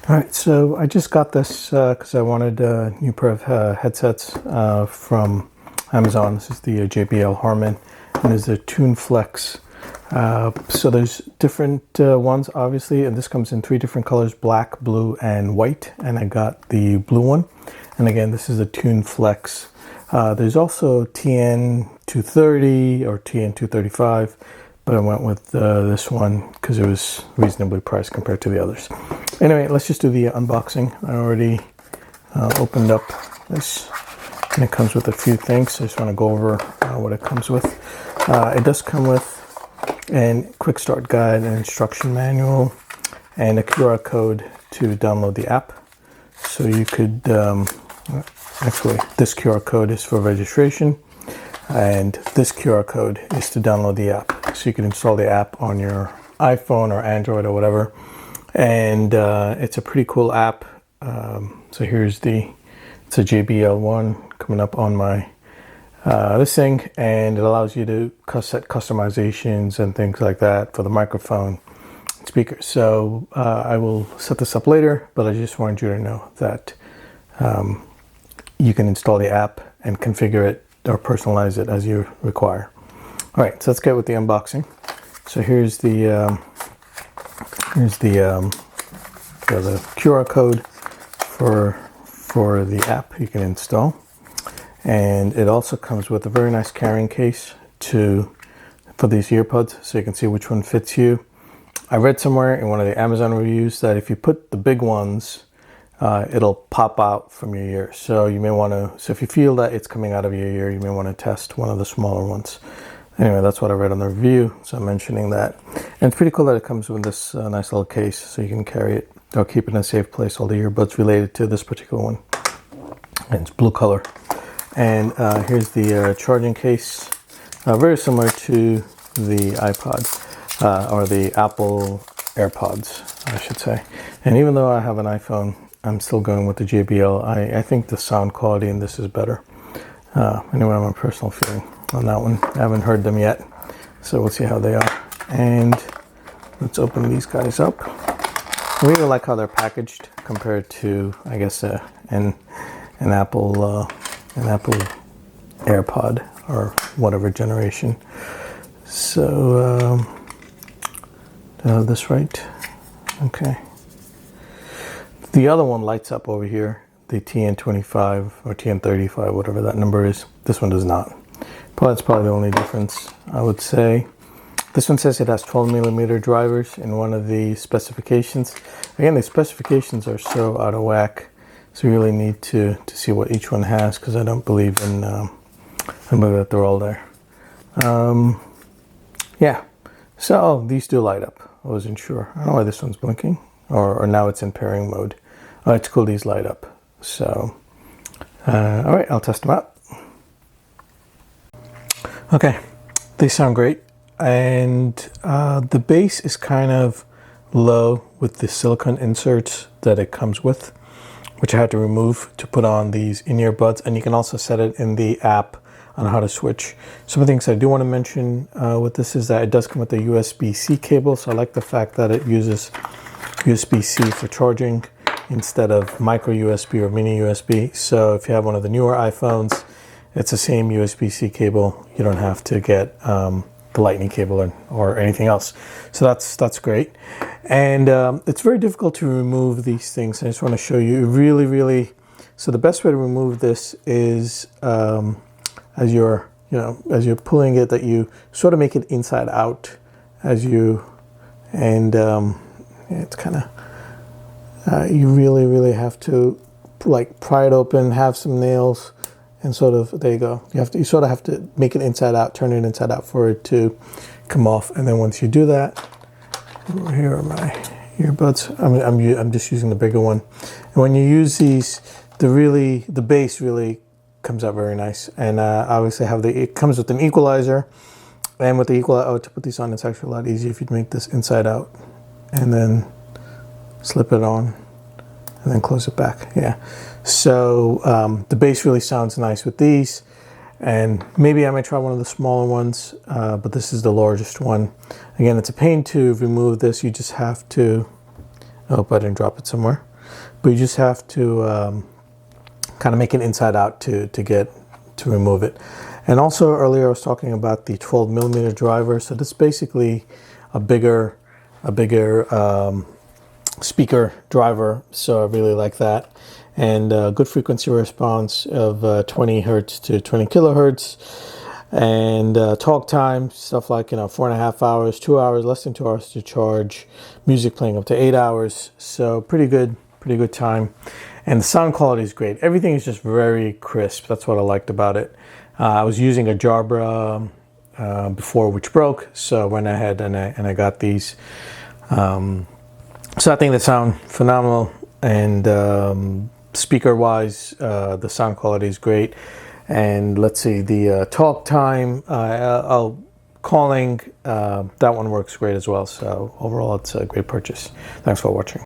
All right, so I just got this because I wanted a new pair of headsets from Amazon. This is the JBL Harman, and there's a Tune Flex. So there's different ones, obviously, and this comes in 3 different colors: black, blue, and white. And I got the blue one. And again, this is a Tune Flex. There's also TN 230 or TN 235, but I went with this one because it was reasonably priced compared to the others. Anyway, let's just do the unboxing. I already opened up this, and it comes with a few things. I just want to go over what it comes with. It does come with a quick start guide, an instruction manual, and a QR code to download the app. So you could, actually, this QR code is for registration, and this QR code is to download the app. So you can install the app on your iPhone or Android or whatever. And it's a pretty cool app. So here's it's a JBL one coming up on my this thing, and it allows you to set customizations and things like that for the microphone and speakers. So I will set this up later, but I just wanted you to know that you can install the app and configure it or personalize it as you require. All right, so let's get with the unboxing. So here's the QR code for the app you can install, and it also comes with a very nice carrying case for these earbuds, so you can see which one fits you. I read somewhere in one of the Amazon reviews that if you put the big ones, it'll pop out from your ear. So you may want to. So if you feel that it's coming out of your ear, you may want to test one of the smaller ones. Anyway, that's what I read on the review, so I'm mentioning that. And it's pretty cool that it comes with this nice little case, so you can carry it or keep it in a safe place, all the earbuds related to this particular one. And it's blue color. And here's the charging case, very similar to the iPod, or the Apple AirPods, I should say. And even though I have an iPhone, I'm still going with the JBL. I think the sound quality in this is better. Anyway, my personal feeling on that one. I haven't heard them yet, so we'll see how they are. And let's open these guys up. I really like how they're packaged compared to, I guess, an Apple AirPod or whatever generation. So do I have this right? Okay. The other one lights up over here, the TN25 or TN35, whatever that number is. This one does not. That's probably the only difference, I would say. This one says it has 12mm drivers in one of the specifications. Again, the specifications are so out of whack, so you really need to see what each one has, because I don't believe in that they're all there. Yeah, so these do light up. I wasn't sure. I don't know why this one's blinking, or now it's in pairing mode. Oh, it's cool, these light up. So, all right, I'll test them out. Okay, they sound great, and the bass is kind of low with the silicone inserts that it comes with, which I had to remove to put on these in-ear buds, and you can also set it in the app on how to switch. Some of the things I do want to mention with this is that it does come with a USB-C cable, so I like the fact that it uses USB-C for charging instead of micro USB or mini USB. So if you have one of the newer iPhones, it's the same USB-C cable. You don't have to get the lightning cable or anything else. So that's great. And it's very difficult to remove these things. I just want to show you really. So the best way to remove this is as you're pulling it, that you sort of make it inside out it's kind of you really have to like pry it open, have some nails, and sort of, there you go. You sort of have to make it inside out, turn it inside out for it to come off. And then once you do that, here are my earbuds. I'm just using the bigger one. And when you use these, the bass really comes out very nice. And obviously it comes with an equalizer. And with the equalizer, to put these on, it's actually a lot easier if you'd make this inside out and then slip it on and then close it back. Yeah. So the bass really sounds nice with these, and maybe I might try one of the smaller ones, but this is the largest one. Again, it's a pain to remove this. You just have to, I hope I didn't drop it somewhere. but you just have to kind of make it inside out to remove it. And also earlier I was talking about the 12 millimeter driver. So this is basically a bigger speaker driver. So I really like that. And good frequency response of 20 hertz to 20 kilohertz. And talk time, stuff like 4.5 hours, 2 hours, less than 2 hours to charge. Music playing up to 8 hours. So pretty good time. And the sound quality is great. Everything is just very crisp. That's what I liked about it. I was using a Jabra before, which broke, so I went ahead and I got these. So I think they sound phenomenal, and speaker-wise, the sound quality is great. And let's see, the talk time, calling, that one works great as well. So overall, it's a great purchase. Thanks for watching.